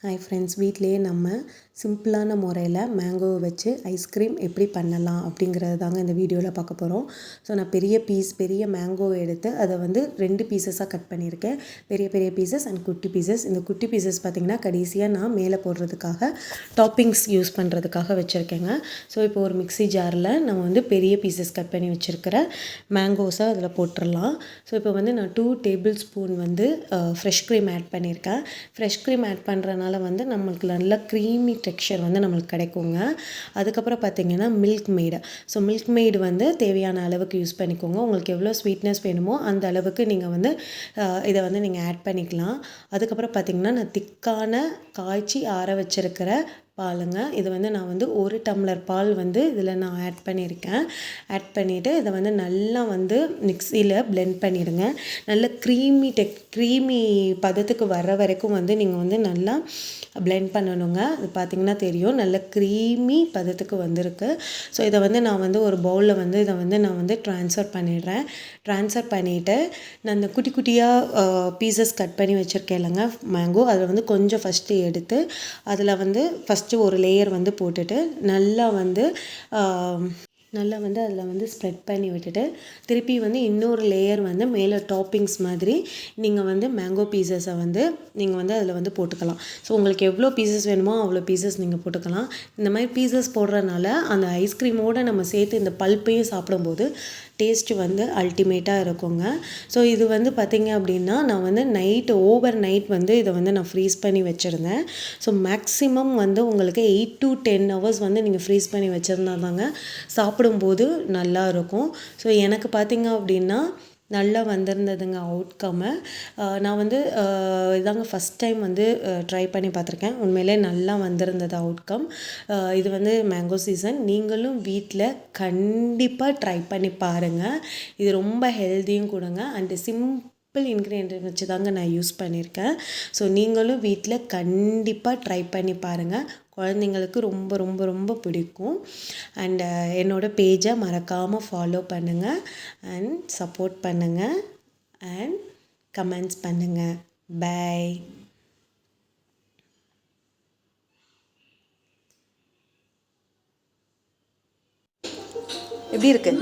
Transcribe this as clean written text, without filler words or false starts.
Hi friends, வீட்டிலேயே நம்ம சிம்பிளான முறையில் மேங்கோவை வச்சு ஐஸ்கிரீம் எப்படி பண்ணலாம் அப்படிங்கிறது தாங்க இந்த வீடியோவில் பார்க்க போகிறோம். ஸோ நான் பெரிய மேங்கோவை எடுத்து அதை வந்து 2 பீசஸாக கட் பண்ணியிருக்கேன். பெரிய பீசஸ் அண்ட் குட்டி பீசஸ். இந்த குட்டி பீசஸ் பார்த்திங்கன்னா கடைசியாக நான் மேலே போடுறதுக்காக டாப்பிங்ஸ் யூஸ் பண்ணுறதுக்காக வச்சுருக்கேங்க. ஸோ இப்போ ஒரு மிக்ஸி ஜாரில் நம்ம வந்து பெரிய பீசஸ் கட் பண்ணி வச்சுருக்கிற மேங்கோஸை அதில் போட்டுடலாம். ஸோ இப்போ வந்து நான் 2 டேபிள் ஸ்பூன் வந்து ஃப்ரெஷ் க்ரீம் ஆட் பண்ணியிருக்கேன். ஃப்ரெஷ் க்ரீம் ஆட் பண்ணுறனால வந்து நம்மளுக்கு நல்ல க்ரீமி டெக்ஸ்சர் வந்து நம்மளுக்கு கிடைக்குங்க. அதுக்கப்புறம் பார்த்திங்கன்னா மில்க் மெய்டு வந்து தேவையான அளவுக்கு யூஸ் பண்ணிக்கோங்க. உங்களுக்கு எவ்வளோ ஸ்வீட்னஸ் வேணுமோ அந்த அளவுக்கு நீங்கள் வந்து இதை வந்து நீங்கள் ஆட் பண்ணிக்கலாம். அதுக்கப்புறம் பார்த்திங்கன்னா நான் திக்கான காய்ச்சி ஆற வச்சுருக்கிற பாலுங்க. இது வந்து நான் வந்து 1 டம்ளர் பால் வந்து இதில் நான் ஆட் பண்ணியிருக்கேன். ஆட் பண்ணிவிட்டு இதை வந்து நல்லா வந்து மிக்ஸியில் பிளெண்ட் பண்ணிவிடுங்க. நல்ல க்ரீமி பதத்துக்கு வர்ற வரைக்கும் வந்து நீங்கள் வந்து நல்லா பிளெண்ட் பண்ணணுங்க. இது பார்த்திங்கன்னா தெரியும், நல்ல க்ரீமி பதத்துக்கு வந்திருக்கு. ஸோ இதை வந்து நான் வந்து ஒரு பவுலில் வந்து இதை வந்து நான் வந்து ட்ரான்ஸ்ஃபர் பண்ணிவிட்டு நான் இந்த குட்டியாக பீசஸ் கட் பண்ணி வச்சுருக்கேன் இல்லைங்க மேங்கோ, அதில் வந்து கொஞ்சம் ஃபஸ்ட்டு எடுத்து அதில் வந்து ஃபஸ்ட்டு ஒரு லேயர் வந்து போட்டுட்டு நல்லா வந்து அதில் வந்து ஸ்ப்ரெட் பண்ணி விட்டுட்டு திருப்பி வந்து இன்னொரு லேயர் வந்து மேலே டாப்பிங்ஸ் மாதிரி நீங்கள் வந்து மேங்கோ பீசஸை வந்து நீங்கள் வந்து அதில் வந்து போட்டுக்கலாம். ஸோ உங்களுக்கு எவ்வளோ பீசஸ் வேணுமோ அவ்வளோ பீசஸ் நீங்கள் போட்டுக்கலாம். இந்த மாதிரி பீசஸ் போடுறதுனால அந்த ஐஸ்கிரீமோடு நம்ம சேர்த்து இந்த பல்ப்பையும் சாப்பிடும்போது டேஸ்ட்டு வந்து அல்டிமேட்டாக இருக்குங்க. ஸோ இது வந்து பார்த்திங்க அப்படின்னா நான் வந்து ஓவர் நைட் வந்து இதை வந்து நான் ஃப்ரீஸ் பண்ணி வச்சுருந்தேன். ஸோ மேக்ஸிமம் வந்து உங்களுக்கு 8 to 10 hours வந்து நீங்கள் ஃப்ரீஸ் பண்ணி வச்சுருந்தா தாங்க சாப்பிடும்போது நல்லா இருக்கும். ஸோ எனக்கு பார்த்திங்க அப்படின்னா நல்லா வந்திருந்ததுங்க அவுட்கம்மு. நான் வந்து இதாங்க ஃபஸ்ட் டைம் வந்து ட்ரை பண்ணி பார்த்துருக்கேன். உண்மையிலே நல்லா வந்திருந்தது அவுட்கம். இது வந்து மேங்கோ சீசன். நீங்களும் வீட்டில் கண்டிப்பாக ட்ரை பண்ணி பாருங்கள். இது ரொம்ப ஹெல்த்தியும் கூடங்க. அண்டு சிம்பிள் இன்க்ரீடியன்ட் வச்சு தாங்க நான் யூஸ் பண்ணியிருக்கேன். ஸோ நீங்களும் வீட்டில் கண்டிப்பாக ட்ரை பண்ணி பாருங்கள். குழந்தைங்களுக்கு ரொம்ப ரொம்ப ரொம்ப பிடிக்கும். அண்ட் என்னோடய பேஜை மறக்காமல் ஃபாலோ பண்ணுங்கள் அண்ட் சப்போர்ட் பண்ணுங்கள் அண்ட் கமெண்ட்ஸ் பண்ணுங்கள். பை. எப்படி இருக்கு?